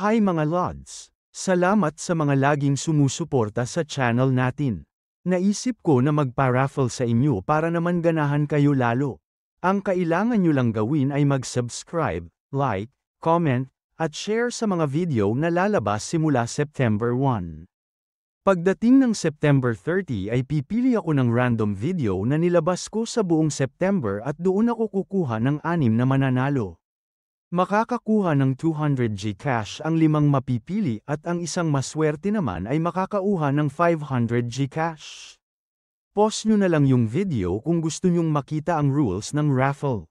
Hi mga Lods! Salamat sa mga laging sumusuporta sa channel natin. Naisip ko na magpa-raffle sa inyo para naman ganahan kayo lalo. Ang kailangan nyo lang gawin ay mag-subscribe, like, comment, at share sa mga video na lalabas simula September 1. Pagdating ng September 30 ay pipili ako ng random video na nilabas ko sa buong September at doon ako kukuha ng 6 na mananalo. Makakakuha ng 200 Gcash ang 5 mapipili at ang isang maswerte naman ay makakauha ng 500 Gcash. Pause nyo na lang yung video kung gusto nyong makita ang rules ng raffle.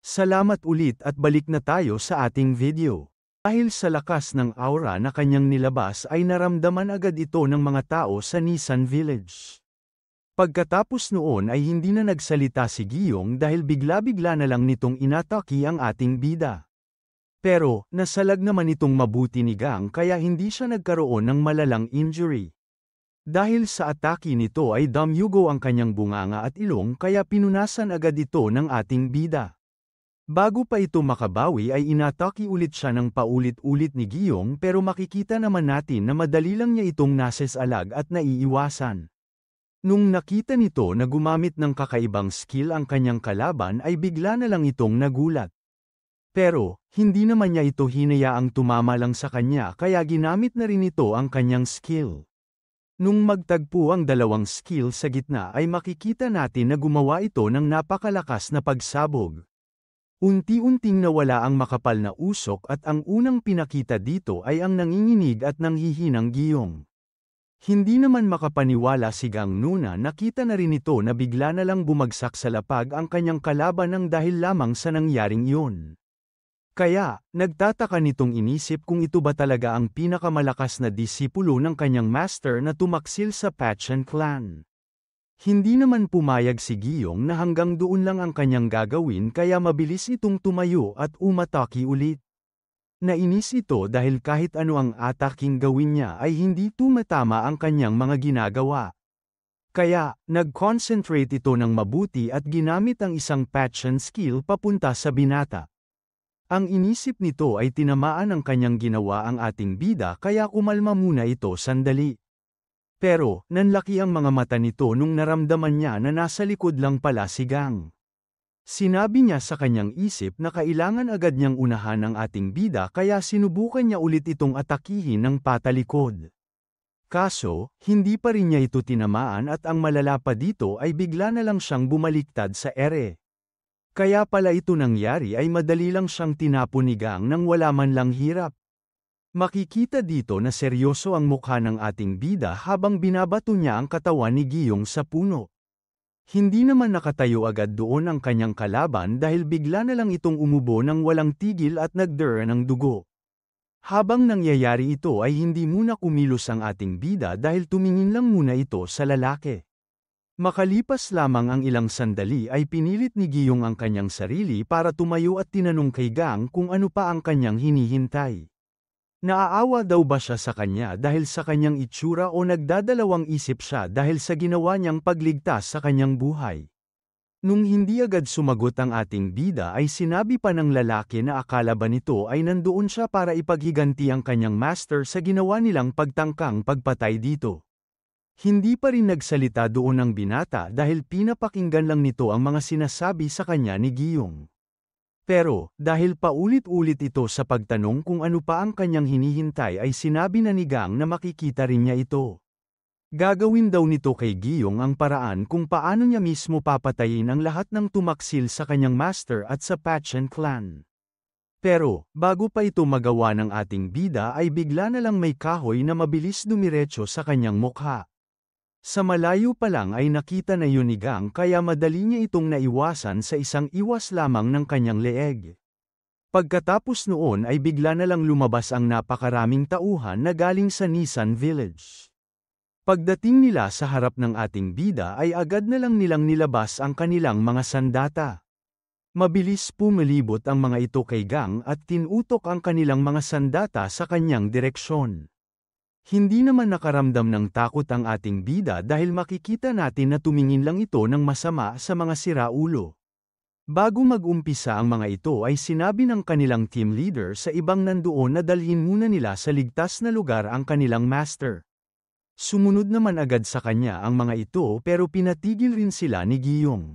Salamat ulit at balik na tayo sa ating video. Dahil sa lakas ng aura na kanyang nilabas ay naramdaman agad ito ng mga tao sa Nissan Village. Pagkatapos noon ay hindi na nagsalita si Giyong dahil bigla-bigla na lang nitong inatake ang ating bida. Pero, nasalag naman itong mabuti ni Gang kaya hindi siya nagkaroon ng malalang injury. Dahil sa atake nito ay damyugo ang kanyang bunganga at ilong kaya pinunasan agad ito ng ating bida. Bago pa ito makabawi ay inatake ulit siya ng paulit-ulit ni Giyong pero makikita naman natin na madali lang niya itong nasesalag at naiiwasan. Nung nakita nito na gumamit ng kakaibang skill ang kanyang kalaban ay bigla na lang itong nagulat. Pero, hindi naman niya ito hinayaang tumama lang sa kanya kaya ginamit na rin ito ang kanyang skill. Nung magtagpo ang dalawang skill sa gitna ay makikita natin na gumawa ito ng napakalakas na pagsabog. Unti-unting nawala ang makapal na usok at ang unang pinakita dito ay ang nanginginig at nanghihinang Giyong. Hindi naman makapaniwala si Gang Nuna nakita na rin ito na bigla na lang bumagsak sa lapag ang kanyang kalaban ng dahil lamang sa nangyaring iyon. Kaya, nagtataka nitong inisip kung ito ba talaga ang pinakamalakas na disipulo ng kanyang master na tumaksil sa Patchen Clan. Hindi naman pumayag si Giyong na hanggang doon lang ang kanyang gagawin kaya mabilis itong tumayo at umatake ulit. Nainis ito dahil kahit ano ang ataking gawin niya ay hindi tumatama ang kanyang mga ginagawa. Kaya, nag-concentrate ito ng mabuti at ginamit ang isang Patchen skill papunta sa binata. Ang inisip nito ay tinamaan ang kanyang ginawa ang ating bida kaya kumalma muna ito sandali. Pero, nanlaki ang mga mata nito nung naramdaman niya na nasa likod lang pala si Gang. Sinabi niya sa kanyang isip na kailangan agad niyang unahan ang ating bida kaya sinubukan niya ulit itong atakihin ng patalikod. Kaso, hindi pa rin niya ito tinamaan at ang malala pa dito ay bigla na lang siyang bumaliktad sa ere. Kaya pala ito nangyari ay madali lang siyang tinapon ni Gang nang wala man lang hirap. Makikita dito na seryoso ang mukha ng ating bida habang binabato niya ang katawan ni Giyong sa puno. Hindi naman nakatayo agad doon ang kanyang kalaban dahil bigla na lang itong umubo ng walang tigil at nagdura ng dugo. Habang nangyayari ito ay hindi muna kumilos ang ating bida dahil tumingin lang muna ito sa lalaki. Makalipas lamang ang ilang sandali ay pinilit ni Giyong ang kanyang sarili para tumayo at tinanong kay Gang kung ano pa ang kanyang hinihintay. Naaawa daw ba siya sa kanya dahil sa kanyang itsura o nagdadalawang isip siya dahil sa ginawa niyang pagligtas sa kanyang buhay? Nung hindi agad sumagot ang ating bida ay sinabi pa ng lalaki na akala ba nito ay nandoon siya para ipaghiganti ang kanyang master sa ginawa nilang pagtangkang pagpatay dito. Hindi pa rin nagsalita doon ang binata dahil pinapakinggan lang nito ang mga sinasabi sa kanya ni Giyong. Pero, dahil paulit-ulit ito sa pagtanong kung ano pa ang kanyang hinihintay ay sinabi na ni Gang na makikita rin niya ito. Gagawin daw nito kay Giyong ang paraan kung paano niya mismo papatayin ang lahat ng tumaksil sa kanyang master at sa Patchen Clan. Pero, bago pa ito magawa ng ating bida ay bigla na lang may kahoy na mabilis dumiretso sa kanyang mukha. Sa malayo pa lang ay nakita na yun ni Gang kaya madali niya itong naiwasan sa isang iwas lamang ng kanyang leeg. Pagkatapos noon ay bigla na lang lumabas ang napakaraming tauhan na galing sa Nissan Village. Pagdating nila sa harap ng ating bida ay agad na lang nilang nilabas ang kanilang mga sandata. Mabilis pumilibot ang mga ito kay Gang at tinutok ang kanilang mga sandata sa kanyang direksyon. Hindi naman nakaramdam ng takot ang ating bida dahil makikita natin na tumingin lang ito ng masama sa mga siraulo. Bago mag-umpisa ang mga ito ay sinabi ng kanilang team leader sa ibang nandoon na dalhin muna nila sa ligtas na lugar ang kanilang master. Sumunod naman agad sa kanya ang mga ito pero pinatigil rin sila ni Giyong.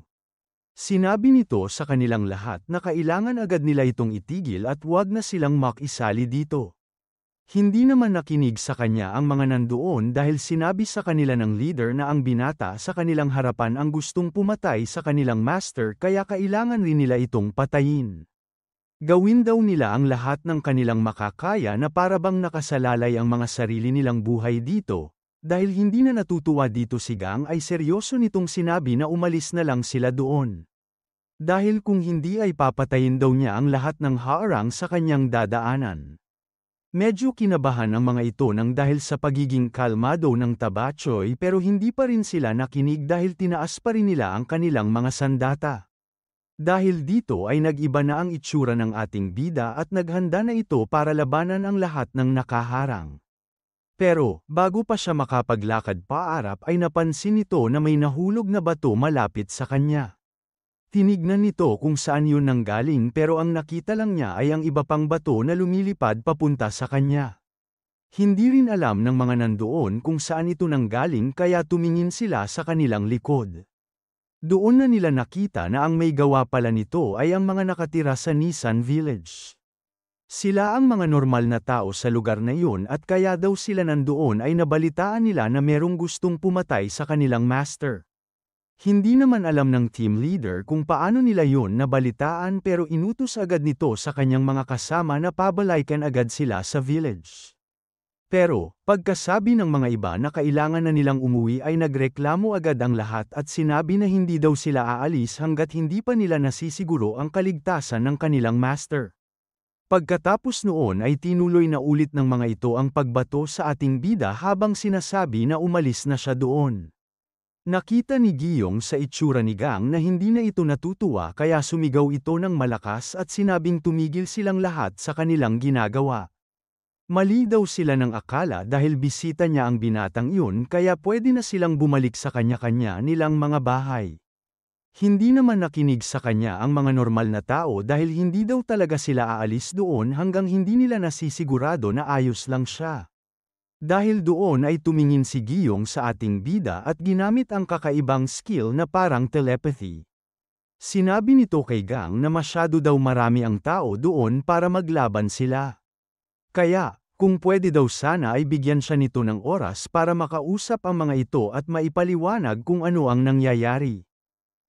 Sinabi nito sa kanilang lahat na kailangan agad nila itong itigil at huwag na silang makisali dito. Hindi naman nakinig sa kanya ang mga nandoon dahil sinabi sa kanila ng leader na ang binata sa kanilang harapan ang gustong pumatay sa kanilang master kaya kailangan rin nila itong patayin. Gawin daw nila ang lahat ng kanilang makakaya na para bang nakasalalay ang mga sarili nilang buhay dito. Dahil hindi na natutuwa dito si Gang ay seryoso nitong sinabi na umalis na lang sila doon. Dahil kung hindi ay papatayin daw niya ang lahat ng harang sa kanyang dadaanan. Medyo kinabahan ang mga ito nang dahil sa pagiging kalmado ng Tabachoy pero hindi pa rin sila nakinig dahil tinaas pa rin nila ang kanilang mga sandata. Dahil dito ay nag-iba na ang itsura ng ating bida at naghanda na ito para labanan ang lahat ng nakaharang. Pero, bago pa siya makapaglakad paarap ay napansin nito na may nahulog na bato malapit sa kanya. Tinignan nito kung saan yun nanggaling pero ang nakita lang niya ay ang iba pang bato na lumilipad papunta sa kanya. Hindi rin alam ng mga nandoon kung saan ito nanggaling kaya tumingin sila sa kanilang likod. Doon na nila nakita na ang may gawa pala nito ay ang mga nakatira sa Nissan Village. Sila ang mga normal na tao sa lugar na yun at kaya daw sila nandoon ay nabalitaan nila na merong gustong pumatay sa kanilang master. Hindi naman alam ng team leader kung paano nila yun nabalitaan pero inutos agad nito sa kanyang mga kasama na pabalaykan agad sila sa village. Pero, pagkasabi ng mga iba na kailangan na nilang umuwi ay nagreklamo agad ang lahat at sinabi na hindi daw sila aalis hanggat hindi pa nila nasisiguro ang kaligtasan ng kanilang master. Pagkatapos noon ay tinuloy na ulit ng mga ito ang pagbato sa ating bida habang sinasabi na umalis na siya doon. Nakita ni Giyong sa itsura ni Gang na hindi na ito natutuwa kaya sumigaw ito ng malakas at sinabing tumigil silang lahat sa kanilang ginagawa. Mali daw sila ng akala dahil bisita niya ang binatang iyon kaya pwede na silang bumalik sa kanya-kanya nilang mga bahay. Hindi naman nakinig sa kanya ang mga normal na tao dahil hindi daw talaga sila aalis doon hanggang hindi nila nasisigurado na ayos lang siya. Dahil doon ay tumingin si Giyong sa ating bida at ginamit ang kakaibang skill na parang telepathy. Sinabi nito kay Gang na masyado daw marami ang tao doon para maglaban sila. Kaya, kung pwede daw sana ay bigyan siya nito ng oras para makausap ang mga ito at maipaliwanag kung ano ang nangyayari.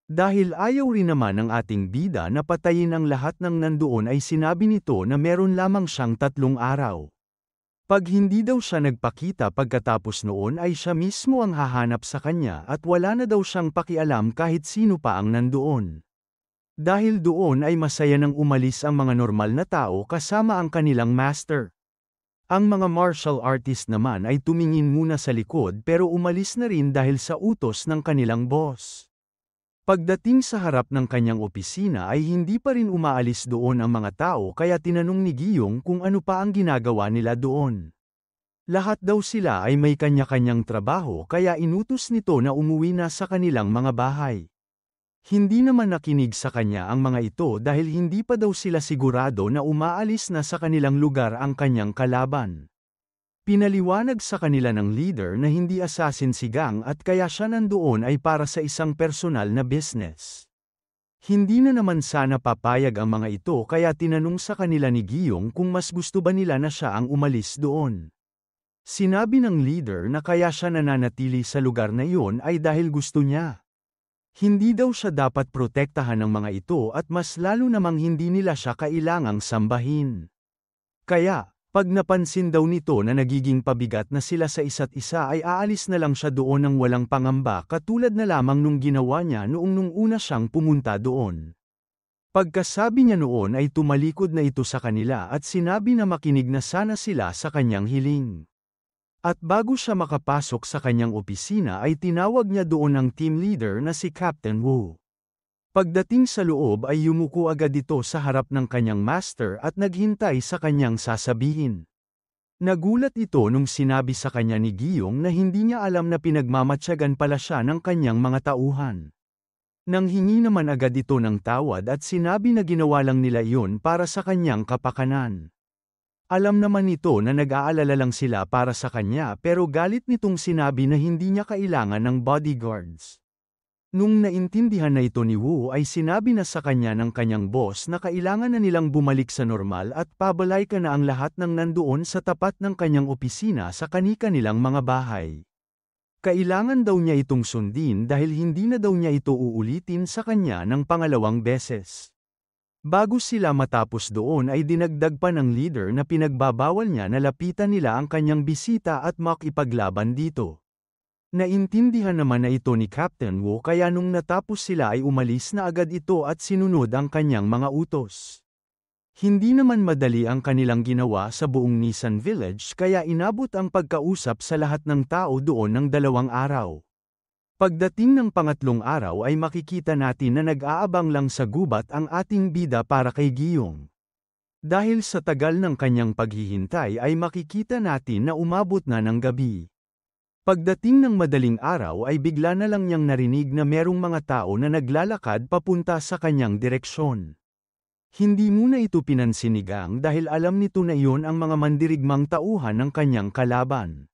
Dahil ayaw rin naman ng ating bida na patayin ang lahat ng nandoon ay sinabi nito na meron lamang siyang 3 araw. Pag hindi daw siya nagpakita pagkatapos noon ay siya mismo ang hahanap sa kanya at wala na daw siyang pakialam kahit sino pa ang nandoon. Dahil doon ay masaya nang umalis ang mga normal na tao kasama ang kanilang master. Ang mga martial artist naman ay tumingin muna sa likod pero umalis na rin dahil sa utos ng kanilang boss. Pagdating sa harap ng kanyang opisina ay hindi pa rin umaalis doon ang mga tao kaya tinanong ni Giyong kung ano pa ang ginagawa nila doon. Lahat daw sila ay may kanya-kanyang trabaho kaya inutos nito na umuwi na sa kanilang mga bahay. Hindi naman nakinig sa kanya ang mga ito dahil hindi pa daw sila sigurado na umaalis na sa kanilang lugar ang kanyang kalaban. Pinaliwanag sa kanila ng leader na hindi assassin si Gang at kaya siya nandoon ay para sa isang personal na business. Hindi na naman sana papayag ang mga ito kaya tinanong sa kanila ni Giyong kung mas gusto ba nila na siya ang umalis doon. Sinabi ng leader na kaya siya nananatili sa lugar na iyon ay dahil gusto niya. Hindi daw siya dapat protektahan ng mga ito at mas lalo namang hindi nila siya kailangang sambahin. Kaya, pag napansin daw nito na nagiging pabigat na sila sa isa't isa ay aalis na lang siya doon ng walang pangamba katulad na lamang nung ginawa niya nung una siyang pumunta doon. Pagkasabi niya noon ay tumalikod na ito sa kanila at sinabi na makinig na sana sila sa kanyang hiling. At bago siya makapasok sa kanyang opisina ay tinawag niya doon ang team leader na si Captain Wu. Pagdating sa loob ay yumuko agad ito sa harap ng kanyang master at naghintay sa kanyang sasabihin. Nagulat ito nung sinabi sa kanya ni Giyong na hindi niya alam na pinagmamatyagan pala siya ng kanyang mga tauhan. Nanghingi naman agad ito ng tawad at sinabi na ginawa lang nila iyon para sa kanyang kapakanan. Alam naman nito na nag-aalala lang sila para sa kanya pero galit nitong sinabi na hindi niya kailangan ng bodyguards. Nung naintindihan na ito ni Wu ay sinabi na sa kanya ng kanyang boss na kailangan na nilang bumalik sa normal at pabalay ka na ang lahat ng nandoon sa tapat ng kanyang opisina sa kani-kanilang mga bahay. Kailangan daw niya itong sundin dahil hindi na daw niya ito uulitin sa kanya ng pangalawang beses. Bago sila matapos doon ay dinagdag pa ng leader na pinagbabawal niya na lapitan nila ang kanyang bisita at makipaglaban dito. Naintindihan naman na ito ni Captain Wu kaya nung natapos sila ay umalis na agad ito at sinunod ang kanyang mga utos. Hindi naman madali ang kanilang ginawa sa buong Nissan Village kaya inabot ang pagkausap sa lahat ng tao doon ng 2 araw. Pagdating ng pangatlong araw ay makikita natin na nag-aabang lang sa gubat ang ating bida para kay Giyong. Dahil sa tagal ng kanyang paghihintay ay makikita natin na umabot na ng gabi. Pagdating ng madaling araw ay bigla na lang niyang narinig na merong mga tao na naglalakad papunta sa kanyang direksyon. Hindi muna ito pinansin ni Gang dahil alam nito na iyon ang mga mandirigmang tauhan ng kanyang kalaban.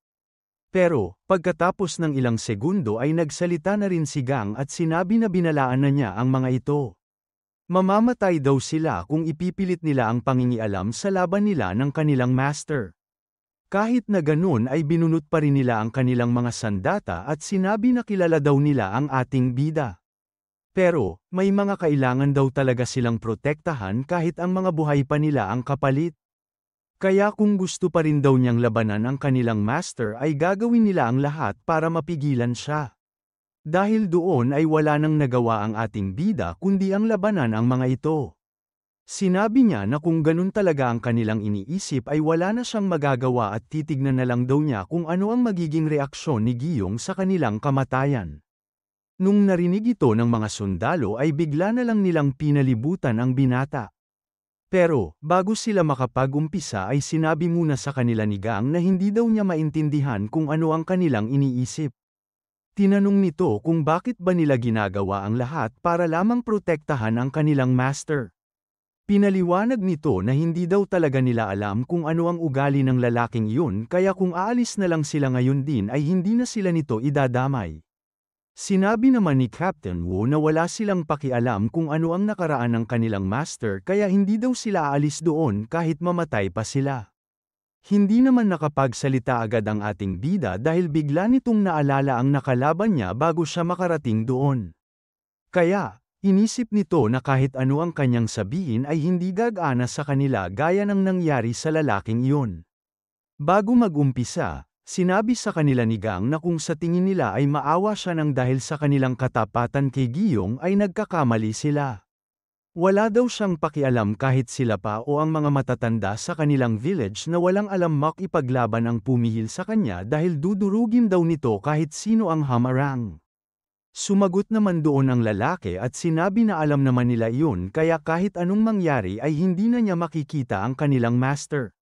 Pero, pagkatapos ng ilang segundo ay nagsalita na rin si Gang at sinabi na binalaan na niya ang mga ito. Mamamatay daw sila kung ipipilit nila ang pangingialam sa laban nila ng kanilang master. Kahit na ganun ay binunot pa rin nila ang kanilang mga sandata at sinabi na kilala daw nila ang ating bida. Pero, may mga kailangan daw talaga silang protektahan kahit ang mga buhay pa nila ang kapalit. Kaya kung gusto pa rin daw niyang labanan ang kanilang master ay gagawin nila ang lahat para mapigilan siya. Dahil doon ay wala nang nagawa ang ating bida kundi ang labanan ang mga ito. Sinabi niya na kung ganun talaga ang kanilang iniisip ay wala na siyang magagawa at titignan na lang daw niya kung ano ang magiging reaksyon ni Giyong sa kanilang kamatayan. Nung narinig ito ng mga sundalo ay bigla na lang nilang pinalibutan ang binata. Pero, bago sila makapag-umpisa ay sinabi muna sa kanila ni Gang na hindi daw niya maintindihan kung ano ang kanilang iniisip. Tinanong nito kung bakit ba nila ginagawa ang lahat para lamang protektahan ang kanilang master. Pinaliwanag nito na hindi daw talaga nila alam kung ano ang ugali ng lalaking iyon kaya kung aalis na lang sila ngayon din ay hindi na sila nito idadamay. Sinabi naman ni Captain Wu na wala silang pakialam kung ano ang nakaraan ng kanilang master kaya hindi daw sila aalis doon kahit mamatay pa sila. Hindi naman nakapagsalita agad ang ating bida dahil bigla nitong naalala ang nakalaban niya bago siya makarating doon. Kaya, inisip nito na kahit ano ang kanyang sabihin ay hindi gagana sa kanila gaya ng nangyari sa lalaking iyon. Bago mag-umpisa, sinabi sa kanila ni Gang na kung sa tingin nila ay maawa siya nang dahil sa kanilang katapatan kay Giyong ay nagkakamali sila. Wala daw siyang pakialam kahit sila pa o ang mga matatanda sa kanilang village na walang alam makipaglaban ang pumihil sa kanya dahil dudurugin daw nito kahit sino ang hamarang. Sumagot naman doon ang lalaki at sinabi na alam naman nila iyon kaya kahit anong mangyari ay hindi na niya makikita ang kanilang master.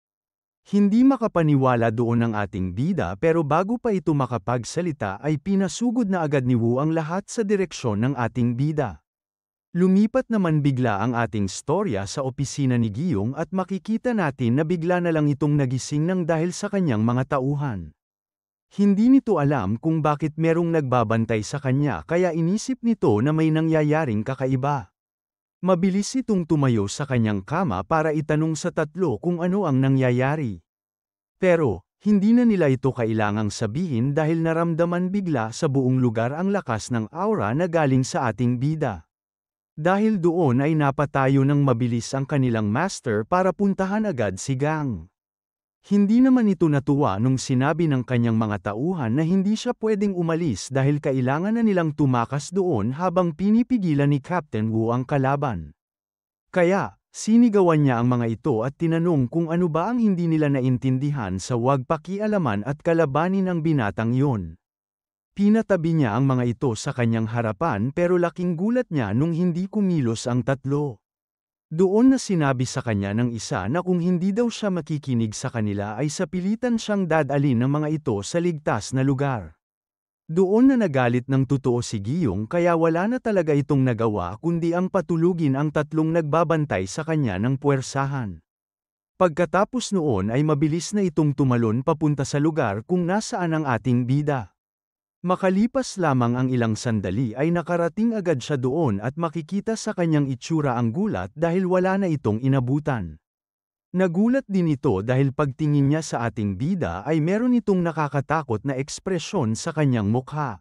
Hindi makapaniwala doon ang ating bida pero bago pa ito makapagsalita ay pinasugod na agad ni Wu ang lahat sa direksyon ng ating bida. Lumipat naman bigla ang ating storya sa opisina ni Giyong at makikita natin na bigla na lang itong nagising nang dahil sa kanyang mga tauhan. Hindi nito alam kung bakit merong nagbabantay sa kanya kaya inisip nito na may nangyayaring kakaiba. Mabilis itong tumayo sa kanyang kama para itanong sa tatlo kung ano ang nangyayari. Pero, hindi na nila ito kailangang sabihin dahil naramdaman bigla sa buong lugar ang lakas ng aura na galing sa ating bida. Dahil doon ay napatayo ng mabilis ang kanilang master para puntahan agad si Gang. Hindi naman ito natuwa nung sinabi ng kanyang mga tauhan na hindi siya pwedeng umalis dahil kailangan na nilang tumakas doon habang pinipigilan ni Captain Wu ang kalaban. Kaya, sinigawan niya ang mga ito at tinanong kung ano ba ang hindi nila naintindihan sa huwag pakialaman at kalabanin ang binatang iyon. Pinatabi niya ang mga ito sa kanyang harapan pero laking gulat niya nung hindi kumilos ang tatlo. Doon na sinabi sa kanya ng isa na kung hindi daw siya makikinig sa kanila ay sapilitan siyang dadalhin ng mga ito sa ligtas na lugar. Doon na nagalit ng totoo si Giyong kaya wala na talaga itong nagawa kundi ang patulugin ang tatlong nagbabantay sa kanya ng puwersahan. Pagkatapos noon ay mabilis na itong tumalon papunta sa lugar kung nasaan ang ating bida. Makalipas lamang ang ilang sandali ay nakarating agad siya doon at makikita sa kanyang itsura ang gulat dahil wala na itong inabutan. Nagulat din ito dahil pagtingin niya sa ating bida ay meron itong nakakatakot na ekspresyon sa kanyang mukha.